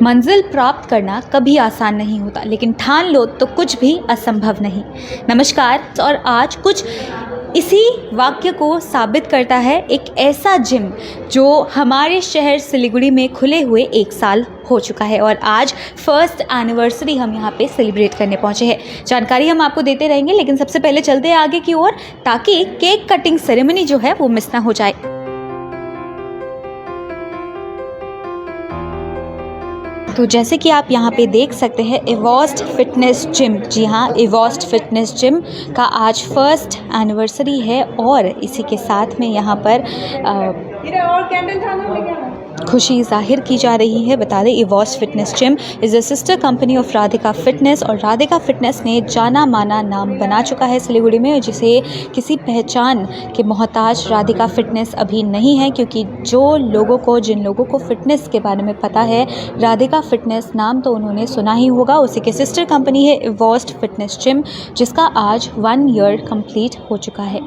मंजिल प्राप्त करना कभी आसान नहीं होता, लेकिन ठान लो तो कुछ भी असंभव नहीं। नमस्कार। और आज कुछ इसी वाक्य को साबित करता है एक ऐसा जिम जो हमारे शहर सिलीगुड़ी में खुले हुए 1 साल हो चुका है और आज फर्स्ट एनिवर्सरी हम यहाँ पे सेलिब्रेट करने पहुँचे हैं। जानकारी हम आपको देते रहेंगे, लेकिन सबसे पहले चलते हैं आगे की ओर ताकि केक कटिंग सेरेमनी जो है वो मिस ना हो जाए। तो जैसे कि आप यहाँ पे देख सकते हैं एवॉस्ट फिटनेस जिम, जी हाँ, एवॉस्ट फिटनेस जिम का आज फर्स्ट एनिवर्सरी है और इसी के साथ में यहाँ पर खुशी जाहिर की जा रही है। बता दें एवॉस्ट fitness gym is a sister company of Radhika fitness और राधिका फिटनेस ने जाना माना नाम बना चुका है सिलीगुड़ी में, जिसे किसी पहचान के मोहताज राधिका फिटनेस अभी नहीं है, क्योंकि जिन लोगों को फिटनेस के बारे में पता है, राधिका फिटनेस नाम तो उन्होंने सुना ही होगा। उसी के सिस्टर कंपनी है एवॉस्ट फिटनेस जिम, जिसका आज 1 ईयर कंप्लीट हो चुका है।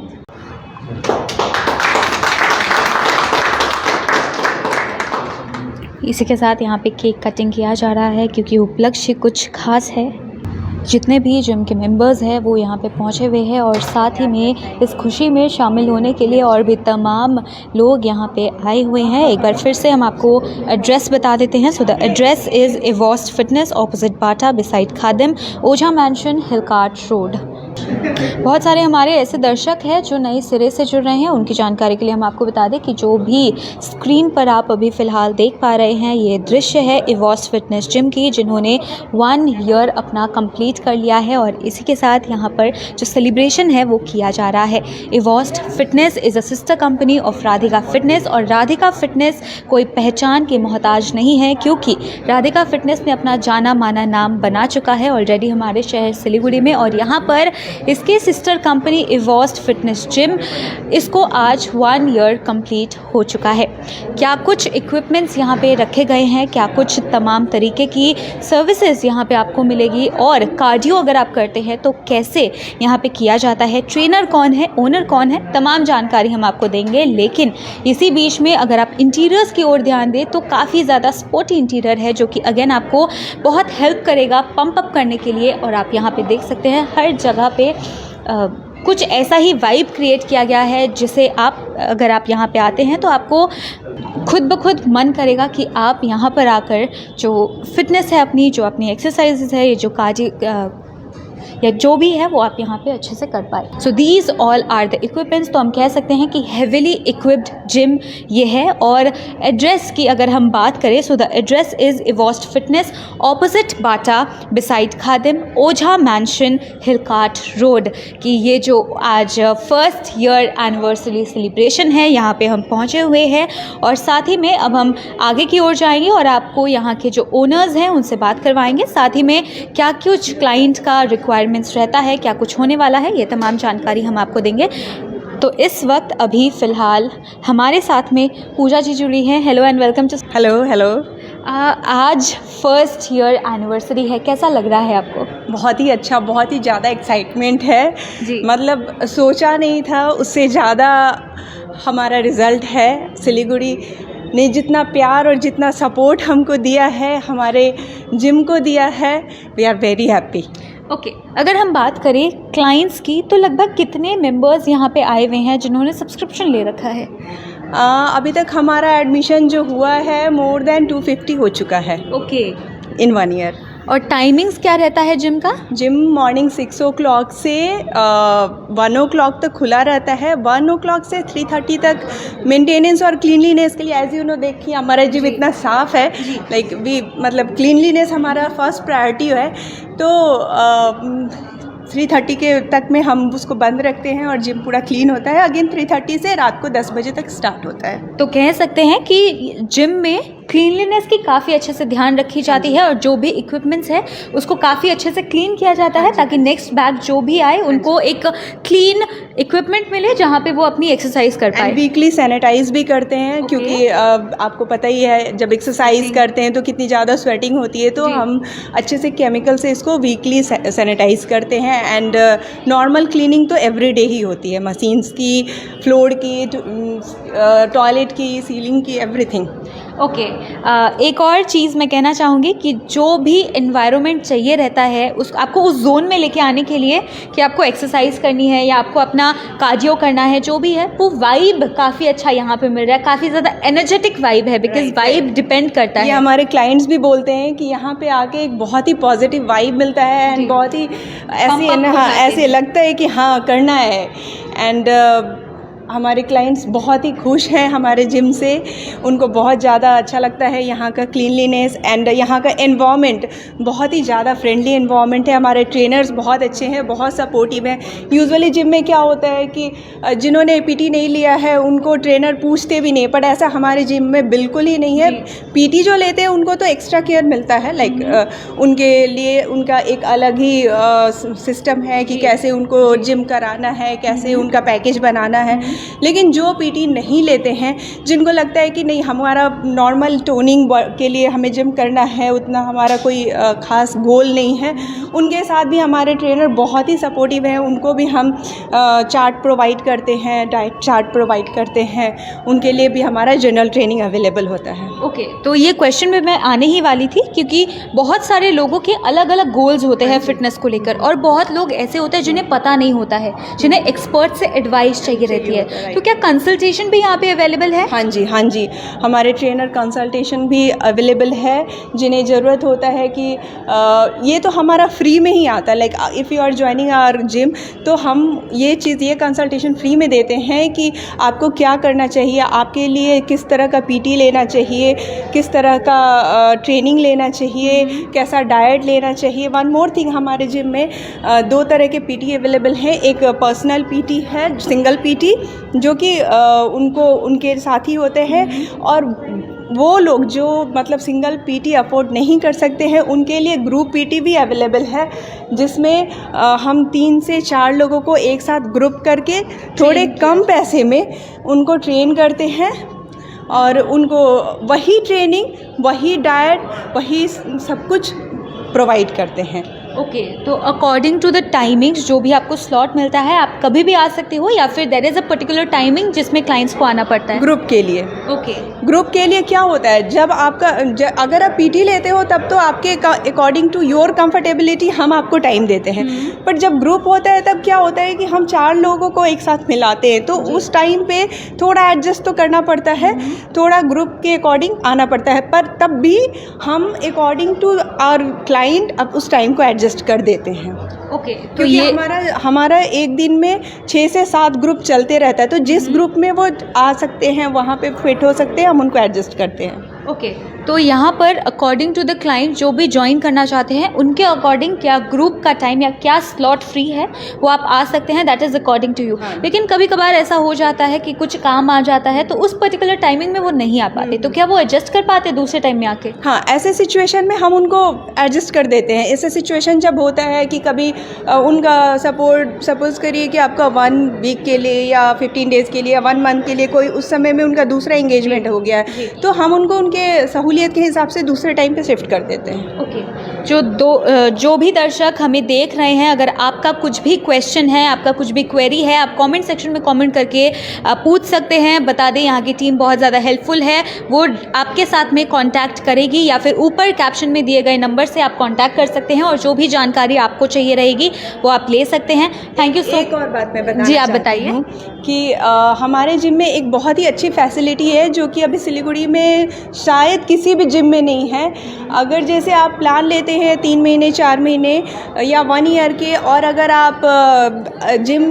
इसी के साथ यहाँ पे केक कटिंग किया जा रहा है क्योंकि उपलक्ष्य कुछ खास है। जितने भी जिम के मेंबर्स हैं वो यहाँ पे पहुँचे हुए हैं और साथ ही में इस खुशी में शामिल होने के लिए और भी तमाम लोग यहाँ पे आए हुए हैं। एक बार फिर से हम आपको एड्रेस बता देते हैं। सो द एड्रेस इज़ एवॉस्ट fitness opposite Bata beside Khadim, Ojha mansion, Hill Cart road. बहुत सारे हमारे ऐसे दर्शक हैं जो नए सिरे से जुड़ रहे हैं, उनकी जानकारी के लिए हम आपको बता दें कि जो भी स्क्रीन पर आप अभी फ़िलहाल देख पा रहे हैं ये दृश्य है एवॉस्ट फिटनेस जिम की, जिन्होंने 1 ईयर अपना कंप्लीट कर लिया है और इसी के साथ यहाँ पर जो सेलिब्रेशन है वो किया जा रहा है। एवॉस्ट fitness is a sister company of Radhika fitness और राधिका फिटनेस कोई पहचान के मोहताज नहीं है, क्योंकि राधिका फिटनेस ने अपना जाना माना नाम बना चुका है ऑलरेडी हमारे शहर सिलीगुड़ी में और यहाँ पर इसके सिस्टर कंपनी एवॉस्ट फिटनेस जिम, इसको आज 1 ईयर कंप्लीट हो चुका है। क्या कुछ इक्विपमेंट्स यहाँ पे रखे गए हैं, क्या कुछ तमाम तरीके की सर्विसेज यहाँ पे आपको मिलेगी और कार्डियो अगर आप करते हैं तो कैसे यहाँ पे किया जाता है, ट्रेनर कौन है, ओनर कौन है, तमाम जानकारी हम आपको देंगे। लेकिन इसी बीच में अगर आप इंटीरियर्स की ओर ध्यान दें तो काफ़ी ज़्यादा स्पोर्टी इंटीरियर है जो कि अगेन आपको बहुत हेल्प करेगा पंप अप करने के लिए। और आप यहाँ पे देख सकते हैं हर जगह पे कुछ ऐसा ही वाइब क्रिएट किया गया है जिसे अगर आप यहाँ पे आते हैं तो आपको खुद ब खुद मन करेगा कि आप यहाँ पर आकर जो फिटनेस है अपनी, जो अपनी एक्सरसाइजेज है, ये जो कार्डियो या जो भी है वो आप यहाँ पे अच्छे से कर पाए। So these all are the equipments. तो हम कह सकते हैं कि हेविली इक्विप्ड जिम ये है। और एड्रेस की अगर हम बात करें, सो द एड्रेस इज़ एवॉस्ट fitness opposite Bata beside Khadim, Ojha mansion, Hill Cart road की ये जो आज फर्स्ट ईयर एनिवर्सरी सेलिब्रेशन है यहाँ पे हम पहुँचे हुए हैं। और साथ ही में अब हम आगे की ओर जाएंगे और आपको यहाँ के जो ओनर्स हैं उनसे बात करवाएंगे, साथ ही में क्या कुछ क्लाइंट का रिक्वायरमेंट्स रहता है, क्या कुछ होने वाला है, ये तमाम जानकारी हम आपको देंगे। तो इस वक्त अभी फ़िलहाल हमारे साथ में पूजा जी जुड़ी हैं। Hello and welcome to. Hello. आज फर्स्ट ईयर एनिवर्सरी है, कैसा लग रहा है आपको? बहुत ही अच्छा, बहुत ही ज़्यादा एक्साइटमेंट है जी। मतलब सोचा नहीं था उससे ज़्यादा हमारा रिज़ल्ट है। सिलीगुड़ी ने जितना प्यार और जितना सपोर्ट हमको दिया है, हमारे जिम को दिया है, we are very happy. Okay, अगर हम बात करें क्लाइंट्स की तो लगभग कितने मेंबर्स यहाँ पे आए हुए हैं जिन्होंने सब्सक्रिप्शन ले रखा है? अभी तक हमारा एडमिशन जो हुआ है मोर देन 250 हो चुका है। ओके। इन 1 ईयर। और टाइमिंग्स क्या रहता है जिम का? जिम मॉर्निंग 6 o'clock से 1 o'clock तक खुला रहता है। 1 o'clock से 3:30 तक मेंटेनेंस और क्लीनलीनेस के लिए, एज यू नो, देखिए हमारा जिम इतना साफ़ है, मतलब क्लीनलीनेस हमारा फर्स्ट प्रायोरिटी है। तो 3:30 के तक में हम उसको बंद रखते हैं और जिम पूरा क्लीन होता है। अगेन 3:30 से रात को 10 बजे तक स्टार्ट होता है। तो कह सकते हैं कि जिम में क्लीनलीनेस की काफ़ी अच्छे से ध्यान रखी जाती है और जो भी इक्विपमेंट्स है उसको काफ़ी अच्छे से क्लीन किया जाता है ताकि नेक्स्ट बैच जो भी आए उनको एक क्लीन इक्विपमेंट मिले जहाँ पे वो अपनी एक्सरसाइज कर पाए। वीकली सैनिटाइज भी करते हैं। Okay. क्योंकि आपको पता ही है जब एक्सरसाइज करते हैं तो कितनी ज़्यादा स्वेटिंग होती है, तो हम अच्छे से केमिकल से इसको वीकली सैनिटाइज करते हैं। एंड नॉर्मल क्लीनिंग तो एवरीडे ही होती है, मशीन्स की, फ्लोर की, टॉयलेट की, सीलिंग की, एवरीथिंग। ओके एक और चीज़ मैं कहना चाहूँगी कि जो भी एनवायरनमेंट चाहिए रहता है उस आपको उस जोन में लेके आने के लिए कि आपको एक्सरसाइज करनी है या आपको अपना कार्डियो करना है, जो भी है वो वाइब काफ़ी अच्छा यहाँ पे मिल रहा है, काफ़ी ज़्यादा एनर्जेटिक वाइब है, बिकॉज वाइब डिपेंड करता है। ये हमारे क्लाइंट्स भी बोलते हैं कि यहाँ पे आके एक बहुत ही पॉजिटिव वाइब मिलता है एंड बहुत ही ऐसे लगता है कि हाँ करना है। एंड हमारे क्लाइंट्स बहुत ही खुश हैं हमारे जिम से, उनको बहुत ज़्यादा अच्छा लगता है यहाँ का क्लीनलीनेस एंड यहाँ का एनवायरनमेंट बहुत ही ज़्यादा फ्रेंडली एनवायरनमेंट है। हमारे ट्रेनर्स बहुत अच्छे हैं, बहुत सपोर्टिव हैं। यूजुअली जिम में क्या होता है कि जिन्होंने पीटी नहीं लिया है उनको ट्रेनर पूछते भी नहीं, बट ऐसा हमारे जिम में बिल्कुल ही नहीं है। पीटी जो लेते हैं उनको तो एक्स्ट्रा केयर मिलता है, लाइक उनके लिए उनका एक अलग ही सिस्टम है कि कैसे उनको जिम कराना है, कैसे उनका पैकेज बनाना है। लेकिन जो पीटी नहीं लेते हैं, जिनको लगता है कि नहीं हमारा नॉर्मल टोनिंग के लिए हमें जिम करना है, उतना हमारा कोई ख़ास गोल नहीं है, उनके साथ भी हमारे ट्रेनर बहुत ही सपोर्टिव हैं। उनको भी हम चार्ट प्रोवाइड करते हैं, डाइट चार्ट प्रोवाइड करते हैं, उनके लिए भी हमारा जनरल ट्रेनिंग अवेलेबल होता है। ओके तो ये क्वेश्चन में मैं आने ही वाली थी, क्योंकि बहुत सारे लोगों के अलग अलग गोल्स होते हैं फिटनेस को लेकर, और बहुत लोग ऐसे होते हैं जिन्हें पता नहीं होता है, जिन्हें एक्सपर्ट से एडवाइस चाहिए रहती है। तो क्या कंसल्टेशन भी यहाँ पे अवेलेबल है? हाँ जी, हमारे ट्रेनर कंसल्टेशन भी अवेलेबल है। जिन्हें ज़रूरत होता है कि ये तो हमारा फ्री में ही आता है, like if you are joining our gym तो हम ये कंसल्टेशन फ्री में देते हैं कि आपको क्या करना चाहिए, आपके लिए किस तरह का पीटी लेना चाहिए, किस तरह का ट्रेनिंग लेना चाहिए, कैसा डाइट लेना चाहिए। वन मोर थिंग, हमारे जिम में 2 तरह के पीटी अवेलेबल हैं। एक पर्सनल पीटी है, सिंगल पीटी, जो कि उनके साथी होते हैं, और वो लोग जो मतलब सिंगल पीटी अफोर्ड नहीं कर सकते हैं उनके लिए ग्रुप पीटी भी अवेलेबल है, जिसमें हम 3 से 4 लोगों को एक साथ ग्रुप करके थोड़े कम पैसे में उनको ट्रेन करते हैं, और उनको वही ट्रेनिंग, वही डाइट, वही सब कुछ प्रोवाइड करते हैं। ओके तो अकॉर्डिंग टू द टाइमिंग्स जो भी आपको स्लॉट मिलता है, आप कभी भी आ सकते हो, या फिर there is a particular timing जिसमें क्लाइंट्स को आना पड़ता है? ग्रुप के लिए। ओके ग्रुप के लिए क्या होता है, जब आपका अगर आप पीटी लेते हो तब तो आपके अकॉर्डिंग टू योर कंफर्टेबिलिटी हम आपको टाइम देते हैं, बट जब ग्रुप होता है तब क्या होता है कि हम 4 लोगों को एक साथ मिलाते हैं, तो उस टाइम पे थोड़ा एडजस्ट तो करना पड़ता है, थोड़ा ग्रुप के अकॉर्डिंग आना पड़ता है, पर तब भी हम अकॉर्डिंग टू आवर क्लाइंट अब उस टाइम को एडजस्ट कर देते हैं। ओके तो क्योंकि ये हमारा एक दिन में 6 से 7 ग्रुप चलते रहता है, तो जिस ग्रुप में वो आ सकते हैं वहाँ पे फिट हो सकते हैं, हम उनको एडजस्ट करते हैं। ओके तो यहाँ पर अकॉर्डिंग टू द क्लाइंट जो भी ज्वाइन करना चाहते हैं उनके अकॉर्डिंग क्या ग्रुप का टाइम या क्या स्लॉट फ्री है वो आप आ सकते हैं, that is according to you. लेकिन कभी कभार ऐसा हो जाता है कि कुछ काम आ जाता है तो उस पर्टिकुलर टाइमिंग में वो नहीं आ पाते, तो क्या वो एडजस्ट कर पाते दूसरे टाइम में आके? हाँ, ऐसे सिचुएशन में हम उनको एडजस्ट कर देते हैं। ऐसे सिचुएशन जब होता है कि कभी उनका सपोज करिए कि आपका 1 वीक के लिए या 15 डेज़ के लिए या 1 मंथ के लिए कोई उस समय में उनका दूसरा एंगेजमेंट हो गया है, तो हम उनको उनके सहूलियत के हिसाब से दूसरे टाइम पे शिफ्ट कर देते हैं। ओके जो भी दर्शक हमें देख रहे हैं, अगर आपका कुछ भी क्वेश्चन है, आपका कुछ भी क्वेरी है, आप कमेंट सेक्शन में कमेंट करके पूछ सकते हैं। बता दें यहाँ की टीम बहुत ज़्यादा हेल्पफुल है, वो आपके साथ में कांटेक्ट करेगी, या फिर ऊपर कैप्शन में दिए गए नंबर से आप कांटेक्ट कर सकते हैं और जो भी जानकारी आपको चाहिए रहेगी वो आप ले सकते हैं। थैंक यू सो। एक और बात मैं बताना जी आप बताइए कि हमारे जिम में एक बहुत ही अच्छी फैसिलिटी है जो कि अभी सिलीगुड़ी में शायद किसी भी जिम में नहीं है। अगर जैसे आप प्लान लेते हैं 3 महीने 4 महीने या 1 ईयर के, और अगर आप जिम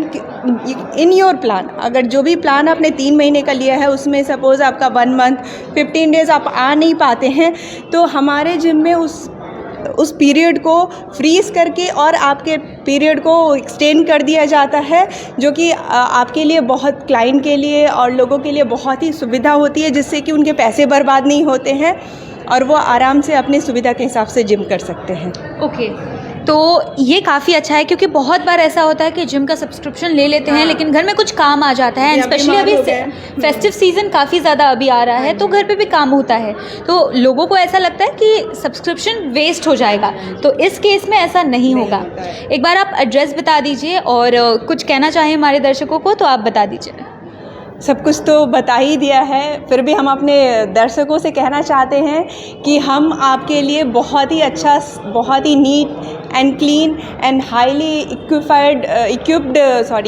इन योर प्लान, अगर जो भी प्लान आपने 3 महीने का लिया है उसमें सपोज़ आपका 1 मंथ 15 डेज़ आप आ नहीं पाते हैं, तो हमारे जिम में उस पीरियड को फ्रीज़ करके और आपके पीरियड को एक्सटेंड कर दिया जाता है, जो कि आपके लिए बहुत, क्लाइंट के लिए और लोगों के लिए बहुत ही सुविधा होती है, जिससे कि उनके पैसे बर्बाद नहीं होते हैं और वो आराम से अपनी सुविधा के हिसाब से जिम कर सकते हैं। ओके तो ये काफ़ी अच्छा है, क्योंकि बहुत बार ऐसा होता है कि जिम का सब्सक्रिप्शन ले लेते हैं लेकिन घर में कुछ काम आ जाता है, स्पेशली अभी फेस्टिव सीज़न काफ़ी ज़्यादा अभी आ रहा है, तो घर पे भी काम होता है, तो लोगों को ऐसा लगता है कि सब्सक्रिप्शन वेस्ट हो जाएगा। तो इस केस में ऐसा नहीं होगा। एक बार आप एड्रेस बता दीजिए और कुछ कहना चाहें हमारे दर्शकों को तो आप बता दीजिए। सब कुछ तो बता ही दिया है, फिर भी हम अपने दर्शकों से कहना चाहते हैं कि हम आपके लिए बहुत ही अच्छा, बहुत ही neat and clean and highly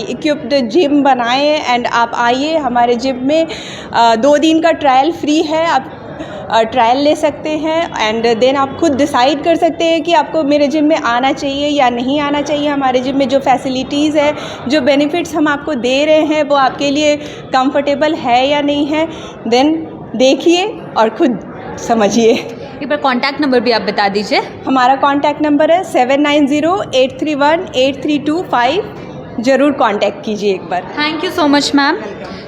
equipped gym बनाए। एंड आप आइए हमारे जिम में, 2 दिन का ट्रायल फ्री है, आप ट्रायल ले सकते हैं एंड देन आप खुद डिसाइड कर सकते हैं कि आपको मेरे जिम में आना चाहिए या नहीं आना चाहिए। हमारे जिम में जो फैसिलिटीज़ है, जो बेनिफिट्स हम आपको दे रहे हैं, वो आपके लिए कंफर्टेबल है या नहीं है, देन देखिए और खुद समझिए। एक बार कॉन्टैक्ट नंबर भी आप बता दीजिए। हमारा कॉन्टैक्ट नंबर है 7908318325। ज़रूर कॉन्टैक्ट कीजिए एक बार। Thank you so much ma'am.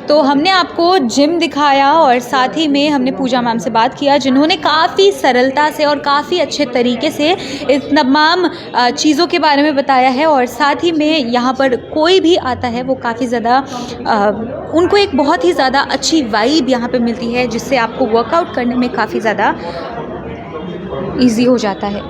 तो हमने आपको जिम दिखाया और साथ ही में हमने पूजा मैम से बात किया, जिन्होंने काफ़ी सरलता से और काफ़ी अच्छे तरीके से इस तमाम चीज़ों के बारे में बताया है। और साथ ही में यहाँ पर कोई भी आता है वो काफ़ी ज़्यादा उनको एक बहुत ही ज़्यादा अच्छी वाइब यहाँ पे मिलती है, जिससे आपको वर्कआउट करने में काफ़ी ज़्यादा ईजी हो जाता है।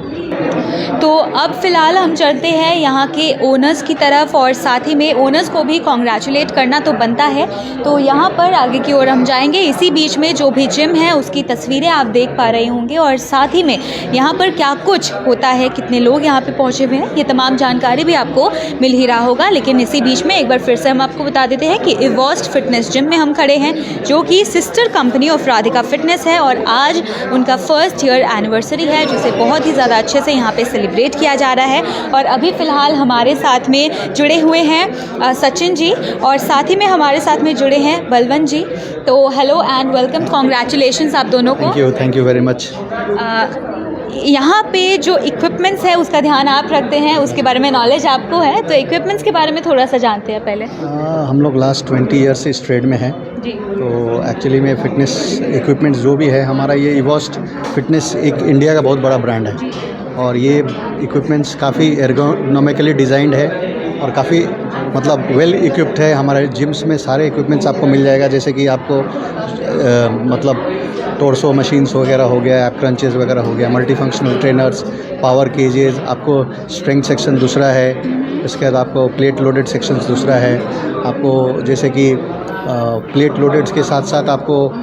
तो अब फ़िलहाल हम चलते हैं यहाँ के ओनर्स की तरफ, और साथ ही में ओनर्स को भी कॉन्ग्रेचुलेट करना तो बनता है। तो यहाँ पर आगे की ओर हम जाएंगे। इसी बीच में जो भी जिम है उसकी तस्वीरें आप देख पा रहे होंगे, और साथ ही में यहाँ पर क्या कुछ होता है, कितने लोग यहाँ पे पहुँचे हुए हैं, ये तमाम जानकारी भी आपको मिल ही रहा होगा। लेकिन इसी बीच में एक बार फिर से हम आपको बता देते हैं कि इवोस्ट फिटनेस जिम में हम खड़े हैं, जो कि sister company of Radhika fitness है, और आज उनका 1st ईयर एनिवर्सरी है, जिसे बहुत ही ज़्यादा अच्छे से यहाँ पे सेलिब्रेट किया जा रहा है। और अभी फ़िलहाल हमारे साथ में जुड़े हुए हैं सचिन जी, और साथ ही में हमारे साथ में जुड़े हैं बलवंत जी। तो हेलो एंड वेलकम, कॉन्ग्रेचुलेशंस आप दोनों को। Thank you very much. यहाँ पे जो इक्विपमेंट्स है उसका ध्यान आप रखते हैं, उसके बारे में नॉलेज आपको है, तो इक्विपमेंट्स के बारे में थोड़ा सा जानते हैं पहले। हम लोग लास्ट 20 ईयर्स से इस ट्रेड में हैं जी। तो एक्चुअली में फिटनेस इक्विपमेंट्स जो भी है हमारा, ये इवोस्ट फिटनेस एक इंडिया का बहुत बड़ा ब्रांड है, और ये इक्विपमेंट्स काफ़ी एर्गोनॉमिकली डिज़ाइंड है और काफ़ी मतलब वेल इक्विप्ड है। हमारे जिम्स में सारे इक्विपमेंट्स आपको मिल जाएगा, जैसे कि आपको मतलब टोर्सो मशीन्स वगैरह हो गया, ऐप क्रंचेस वगैरह हो गया, मल्टी फंक्शनल ट्रेनर्स, पावर केजेस, आपको स्ट्रेंथ सेक्शन दूसरा है, इसके बाद आपको प्लेट लोडेड सेक्शंस दूसरा है, आपको जैसे कि प्लेट लोडेड के साथ साथ आपको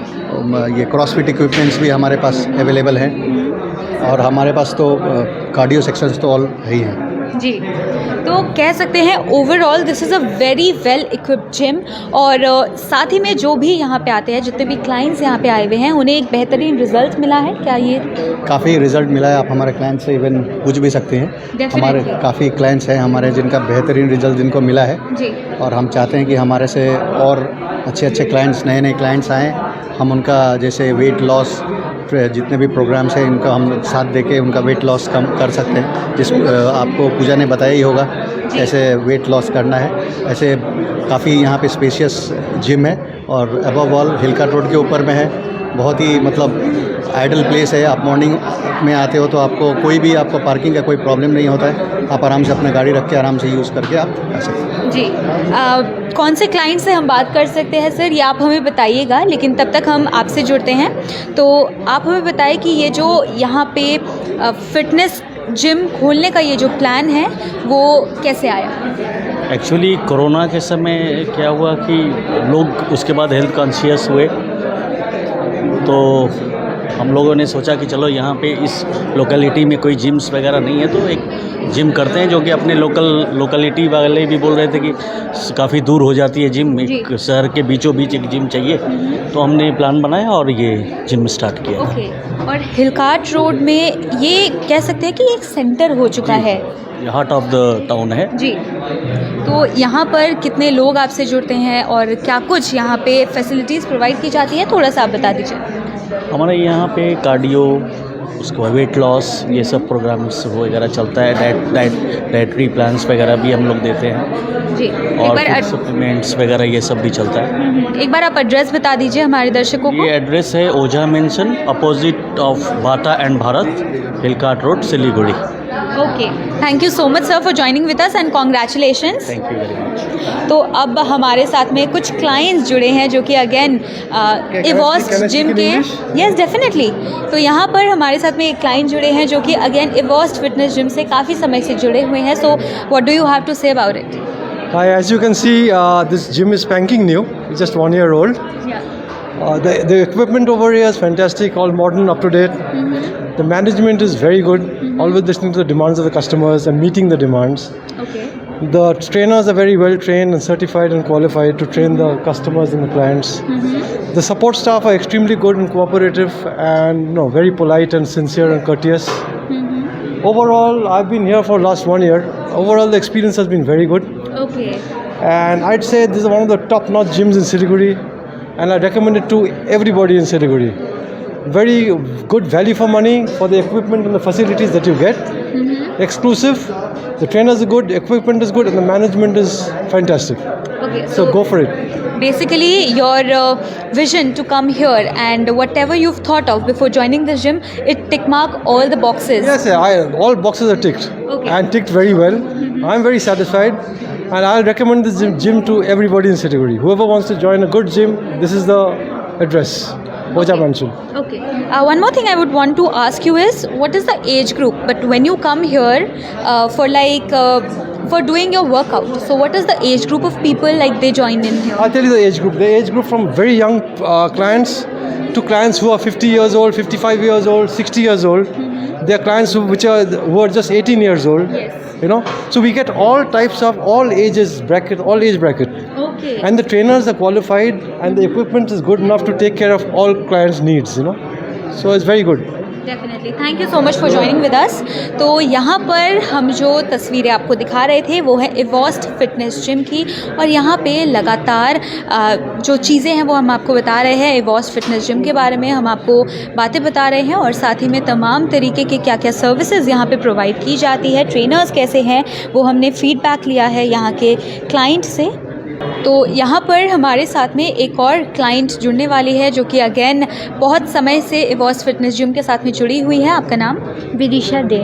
ये क्रॉसफिट इक्विपमेंट्स भी हमारे पास अवेलेबल हैं, और हमारे पास तो कार्डियो सेक्शंस तो ऑल है ही हैं जी। तो कह सकते हैं overall this is a very well equipped gym, और साथ ही में जो भी यहाँ पे आते हैं, जितने भी क्लाइंट्स यहाँ पे आए हुए हैं, उन्हें एक बेहतरीन रिजल्ट मिला है क्या? ये काफ़ी रिजल्ट मिला है। आप हमारे क्लाइंट से इवन पूछ भी सकते हैं। हमारे काफ़ी क्लाइंट्स हैं हमारे जिनका बेहतरीन रिजल्ट जिनको मिला है जी, और हम चाहते हैं कि हमारे से और अच्छे क्लाइंट्स, नए क्लाइंट्स आएँ। हम उनका जैसे वेट लॉस जितने भी प्रोग्राम्स हैं इनका हम साथ देके उनका वेट लॉस कम कर सकते हैं। जिस आपको पूजा ने बताया ही होगा ऐसे वेट लॉस करना है। ऐसे काफ़ी यहाँ पे स्पेशियस जिम है, और अबव ऑल हिलका रोड के ऊपर में है। बहुत ही मतलब आइडल प्लेस है। आप मॉर्निंग में आते हो तो आपको कोई भी आपको पार्किंग का कोई प्रॉब्लम नहीं होता है। आप आराम से अपना गाड़ी रख के आराम से यूज़ करके आप आ सकते हैं जी। कौन से क्लाइंट से हम बात कर सकते हैं सर, ये आप हमें बताइएगा, लेकिन तब तक हम आपसे जुड़ते हैं। तो आप हमें बताएं कि ये जो यहाँ पे फिटनेस जिम खोलने का ये जो प्लान है वो कैसे आया? एक्चुअली कोरोना के समय क्या हुआ कि लोग उसके बाद हेल्थ कॉन्शियस हुए, तो हम लोगों ने सोचा कि चलो यहाँ पे इस लोकेलिटी में कोई जिम्स वगैरह नहीं है तो एक जिम करते हैं, जो कि अपने लोकेलिटी वाले भी बोल रहे थे कि काफ़ी दूर हो जाती है जिम, एक शहर के बीचों बीच एक जिम चाहिए। तो हमने प्लान बनाया और ये जिम स्टार्ट किया। ओके। और हिलकाट रोड में ये कह सकते हैं कि एक सेंटर हो चुका है, हार्ट ऑफ द टाउन है जी। तो यहाँ पर कितने लोग आपसे जुड़ते हैं और क्या कुछ यहाँ पे फैसिलिटीज़ प्रोवाइड की जाती है, थोड़ा सा आप बता दीजिए। हमारे यहाँ पे कार्डियो, उसके बाद वेट लॉस, ये सब प्रोग्राम्स वगैरह चलता है। डाइटरी प्लान्स वगैरह भी हम लोग देते हैं जी। और सप्लीमेंट्स वगैरह ये सब भी चलता है। एक बार आप एड्रेस बता दीजिए हमारे दर्शकों को। ये एड्रेस है Ojha mansion, opposite of Bata and Bharat, Hill Cart road, Siliguri. Okay, thank you so much sir for joining with us and congratulations. Thank you very much. तो अब हमारे साथ में कुछ क्लाइंट्स जुड़े हैं जो कि अगेन इवोस्ट जिम के, यस डेफिनेटली। तो यहाँ पर हमारे साथ में एक क्लाइंट जुड़े हैं जो कि अगेन इवोस्ट फिटनेस जिम से काफ़ी समय से जुड़े हुए हैं। So what do you have to say about it? Hi, as you can see, this gym is spanking new. It's just 1 year old. Yeah. The equipment over here is fantastic, all modern, up to date. The management is very good, always listening to the demands of the customers and meeting the demands. Okay. The trainers are very well trained and certified and qualified to train the customers and the clients. The support staff are extremely good and cooperative and very polite and sincere and courteous. Overall, I've been here for last 1 year. Overall, the experience has been very good. Okay. And I'd say this is one of the top-notch gyms in Siliguri, and I recommend it to everybody in Siliguri. Very good value for money for the equipment and the facilities that you get. Exclusive. The trainers are good, equipment is good, and the management is fantastic. Okay. So go for it. Basically, your vision to come here and whatever you've thought of before joining this gym, it tick mark all the boxes. Yes, all boxes are ticked. Okay. And ticked very well. I'm very satisfied, and I'll recommend this gym to everybody in Siliguri. Whoever wants to join a good gym, this is the address. Boja Mansion. Okay. One more thing I would want to ask you is, what is the age group? But when you come here for doing your workout, so what is the age group of people like they join in here? I'll tell you the age group. The age group from very young clients to clients who are 50 years old, 55 years old, 60 years old. There are clients who are just 18 years old. Yes. So we get all types of all age bracket. Okay. And the trainers are qualified, and the equipment is good enough to take care of all clients' needs. So it's very good. Definitely, thank you so much for joining with अस। तो यहाँ पर हम जो तस्वीरें आपको दिखा रहे थे वो है इवोस्ट फिटनेस जिम की, और यहाँ पे लगातार जो चीज़ें हैं वो हम आपको बता रहे हैं इवोस्ट फिटनेस जिम के बारे में। हम आपको बातें बता रहे हैं और साथ ही में तमाम तरीके के क्या क्या सर्विसेज यहाँ पे प्रोवाइड की जाती है, ट्रेनर्स कैसे हैं वो हमने फीडबैक लिया है यहाँ के क्लाइंट से। तो यहाँ पर हमारे साथ में एक और क्लाइंट जुड़ने वाली है जो कि अगेन बहुत समय से इवोस्ट फिटनेस जिम के साथ में जुड़ी हुई है। आपका नाम? विदिशा डे।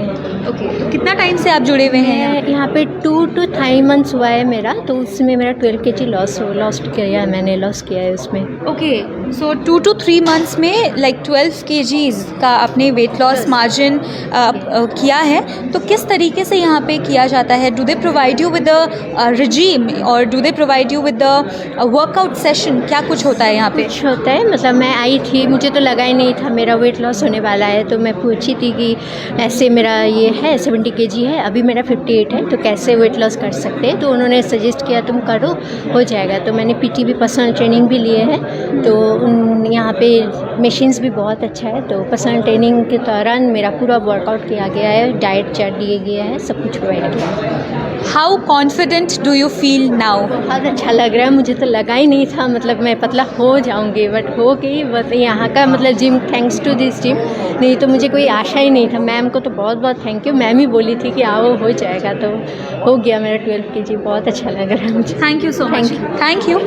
ओके, तो कितना टाइम से आप जुड़े हुए हैं? यहाँ पे 2 to 3 months हुआ है मेरा, तो उसमें मेरा 12 kg लॉस किया है, मैंने लॉस किया है उसमें। ओके, सो 2 to 3 months में लाइक 12 kgs का आपने वेट लॉस मार्जिन किया है। तो किस तरीके से यहाँ पे किया जाता है? Do they provide you with a regime और do they provide you with the workout session? क्या कुछ होता है यहाँ पे? कुछ होता है, मतलब मैं आई थी, मुझे तो लगा ही नहीं था मेरा वेट लॉस होने वाला है, तो मैं पूछी थी कि ऐसे मेरा ये है 70 kg है, अभी मेरा 58 है, तो कैसे वेट लॉस कर सकते हैं? तो उन्होंने सजेस्ट किया तुम करो, हो जाएगा। तो मैंने पीटी भी पर्सनल ट्रेनिंग भी लिए है, तो यहाँ पे मशीन्स भी बहुत अच्छा है। तो पर्सनल ट्रेनिंग के दौरान मेरा पूरा वर्कआउट किया गया है, डाइट चार्ट दिए गया है, सब कुछ प्रोवाइड किया है। How confident do you feel now? बहुत अच्छा लग रहा है, मुझे तो लगा ही नहीं था मतलब मैं पतला हो जाऊंगी, बट हो गई। बट यहाँ का मतलब gym, thanks to this gym, नहीं तो मुझे कोई आशा ही नहीं था। मैम को तो बहुत बहुत थैंक यू, मैम ही बोली थी कि आओ हो जाएगा, तो हो गया मेरा 12 kg। बहुत अच्छा लग रहा है मुझे। Thank you so much. Thank you.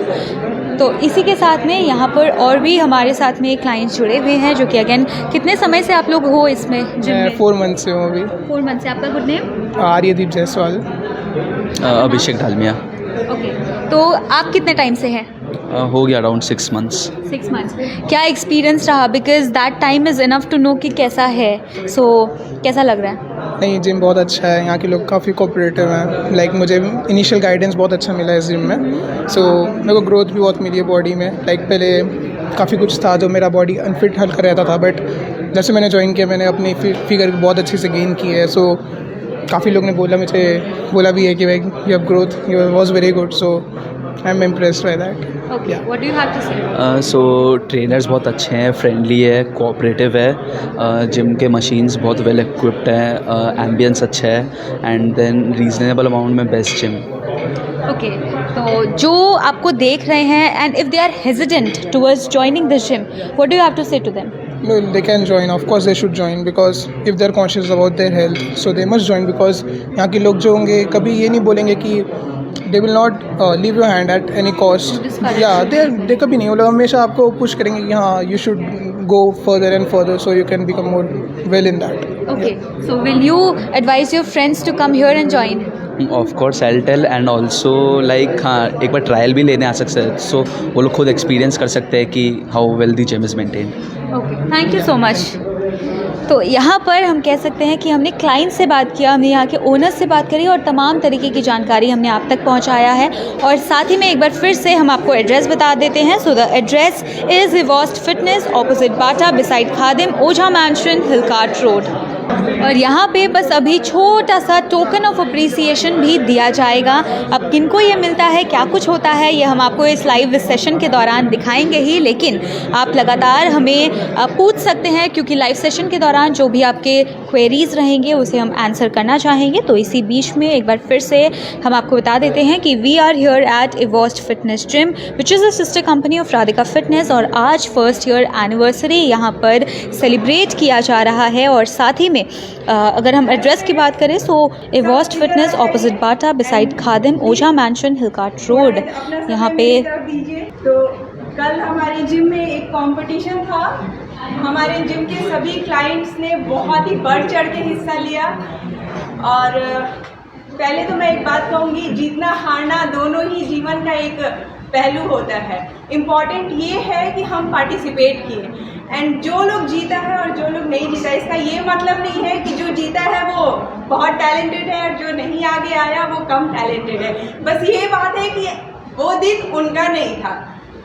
तो इसी के साथ में यहाँ पर और भी हमारे साथ में क्लाइंट्स जुड़े हुए हैं जो कि अगेन, कितने समय से आप लोग हो इसमें जिम में? 4 months से हूँ अभी। 4 मंथ से। आपका good name? Aryadeep Jaiswal. Abhishek Dalmia. Okay, तो आप कितने टाइम से हैं? हो गया अराउंड 6 months। 6 मंथ्स। क्या एक्सपीरियंस रहा? Because that time is enough to know कि कैसा है। सो कैसा लग रहा है? नहीं, जिम बहुत अच्छा है, यहाँ के लोग काफ़ी कोऑपरेटिव हैं। लाइक मुझे इनिशियल गाइडेंस बहुत अच्छा मिला है इस जिम में। सो मेरे को ग्रोथ भी बहुत मिली है बॉडी में। लाइक पहले काफ़ी कुछ था जो मेरा बॉडी अनफिट हल्का रहता था, बट जैसे मैंने ज्वाइन किया मैंने अपनी फिगर बहुत अच्छे से गेन की है। सो काफ़ी लोग ने बोला भी है कि भाई you have growth, you was very good. So I am impressed by that. Okay, what do you have to say? So trainers बहुत अच्छे हैं, फ्रेंडली है, कोऑपरेटिव है, जिम के मशीन्स बहुत वेल इक्विप्ड है, एम्बियंस अच्छा है, एंड देन रीजनेबल अमाउंट में बेस्ट जिम। ओके, तो जो आपको देख रहे हैं and if they are hesitant towards joining this gym, what do you have to say to them? No, they can join. Of course, they should join because if they're conscious about their health, so they must join because यहाँ के लोग जो होंगे कभी ये नहीं बोलेंगे कि they will not leave your hand at any cost. Yeah, they कभी नहीं, वो लोग हमेशा आपको push करेंगे कि हाँ you should go further and further so you can become more well in that. Okay, so will you advise your friends to come here and join? Of course I tell, and also like हाँ एक बार trial भी लेने आ सकते हैं, सो वो लोग खुद experience कर सकते हैं कि how well the gym is maintain. Okay, thank you so much. तो यहाँ पर हम कह सकते हैं कि हमने क्लाइंट से बात किया, हमने यहाँ के ओनर से बात करी और तमाम तरीके की जानकारी हमने आप तक पहुँचाया है। और साथ ही में एक बार फिर से हम आपको एड्रेस बता देते हैं। सो द एड्रेस इज़ इवोस्ट fitness, opposite Bata, beside Khadim, Ojha mansion, Hill Cart road. और यहाँ पे बस अभी छोटा सा टोकन ऑफ अप्रिसिएशन भी दिया जाएगा। अब किनको ये मिलता है, क्या कुछ होता है, ये हम आपको इस लाइव सेशन के दौरान दिखाएंगे ही, लेकिन आप लगातार हमें पूछ सकते हैं क्योंकि लाइव सेशन के दौरान जो भी आपके क्वेरीज़ रहेंगे उसे हम आंसर करना चाहेंगे। तो इसी बीच में एक बार फिर से हम आपको बता देते हैं कि वी आर हियर एट इवोस्ट fitness gym which is a sister company of Radhika fitness. और आज फर्स्ट ईयर एनिवर्सरी यहाँ पर सेलिब्रेट किया जा रहा है। और साथ ही में अगर हम एड्रेस की बात करें सो इवोस्ट fitness, opposite Bata, beside Khadim, Ojha mansion, Hill Cart road. यहाँ पे तो कल हमारी जिम में एक कंपटीशन था। हमारे जिम के सभी क्लाइंट्स ने बहुत ही बढ़ चढ़ के हिस्सा लिया। और पहले तो मैं एक बात कहूँगी, जीतना हारना दोनों ही जीवन का एक पहलू होता है। इम्पॉर्टेंट ये है कि हम पार्टिसिपेट किए। एंड जो लोग जीता है और जो लोग नहीं जीता, इसका ये मतलब नहीं है कि जो जीता है वो बहुत टैलेंटेड है और जो नहीं आगे आया वो कम टैलेंटेड है। बस ये बात है कि वो दिन उनका नहीं था,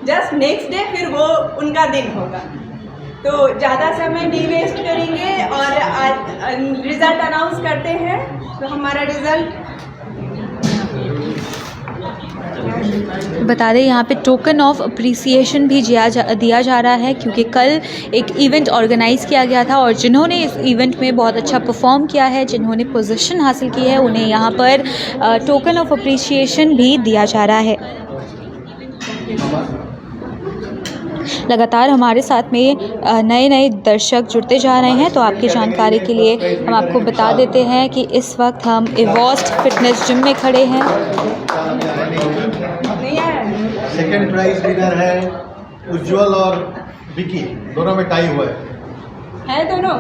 जस्ट नेक्स्ट डे फिर वो उनका दिन होगा। तो ज़्यादा समय नहीं वेस्ट करेंगे और आज रिज़ल्ट अनाउंस करते हैं। तो हमारा रिज़ल्ट बता दें, यहाँ पे टोकन ऑफ अप्रिसिएशन भी दिया जा रहा है क्योंकि कल एक इवेंट ऑर्गेनाइज़ किया गया था और जिन्होंने इस इवेंट में बहुत अच्छा परफॉर्म किया है, जिन्होंने पोजीशन हासिल की है, उन्हें यहाँ पर टोकन ऑफ अप्रिसिएशन भी दिया जा रहा है। लगातार हमारे साथ में नए नए दर्शक जुड़ते जा रहे हैं। तो आपकी जानकारी के लिए हम आपको बता देते हैं कि इस वक्त हम इवोस्ट फिटनेस जिम में खड़े हैं। सेकंड प्राइज विनर है उज्जवल और विकी, दोनों में टाई हुआ है दोनों।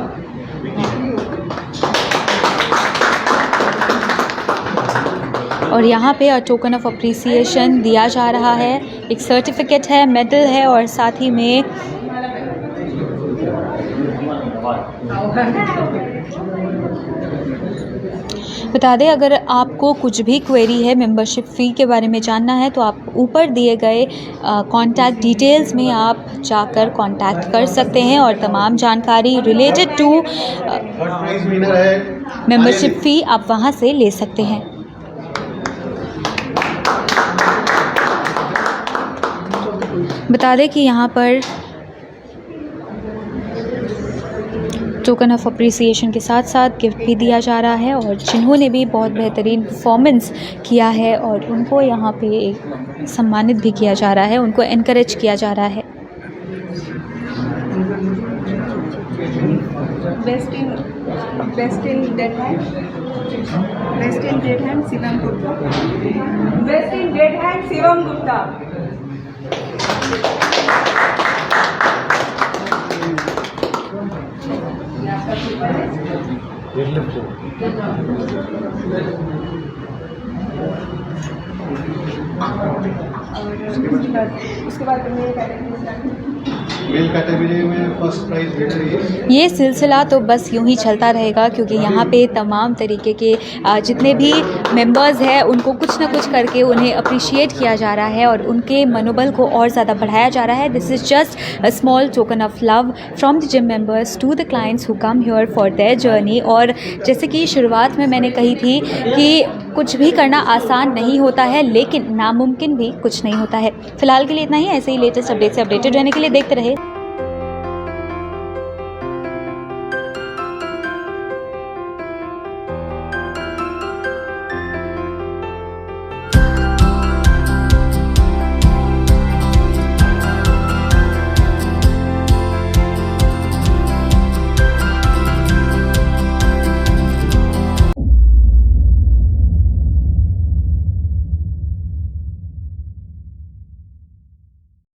और यहाँ पे टोकन ऑफ अप्रिसिएशन दिया जा रहा है, एक सर्टिफिकेट है, मेडल है और साथ ही में बता दें, अगर आपको कुछ भी क्वेरी है, मेंबरशिप फ़ी के बारे में जानना है तो आप ऊपर दिए गए कॉन्टैक्ट डिटेल्स में आप जाकर कॉन्टैक्ट कर सकते हैं और तमाम जानकारी रिलेटेड टू मेंबरशिप फ़ी आप वहां से ले सकते हैं। बता दें कि यहाँ पर टोकन ऑफ अप्रिसिएशन के साथ साथ गिफ्ट भी दिया जा रहा है और जिन्होंने भी बहुत बेहतरीन परफॉर्मेंस किया है और उनको यहाँ पे सम्मानित भी किया जा रहा है, उनको एनकरेज किया जा रहा है। Best in dead hand Shivam Gupta. Best in dead hand Shivam Gupta. उसके बाद मेल कैटेगरी में फर्स्ट प्राइज विनर। ये सिलसिला तो बस यूं ही चलता रहेगा क्योंकि यहाँ पे तमाम तरीके के जितने भी मेंबर्स हैं उनको कुछ ना कुछ करके उन्हें अप्रिशिएट किया जा रहा है और उनके मनोबल को और ज़्यादा बढ़ाया जा रहा है। This is just a small token of love from the gym members to the clients who come here for their journey. और जैसे कि शुरुआत में मैंने कही थी कि कुछ भी करना आसान नहीं होता है, लेकिन नामुमकिन भी कुछ नहीं होता है। फिलहाल के लिए इतना ही। ऐसे ही लेटेस्ट अपडेट से अपडेटेड रहने के लिए देखते रहे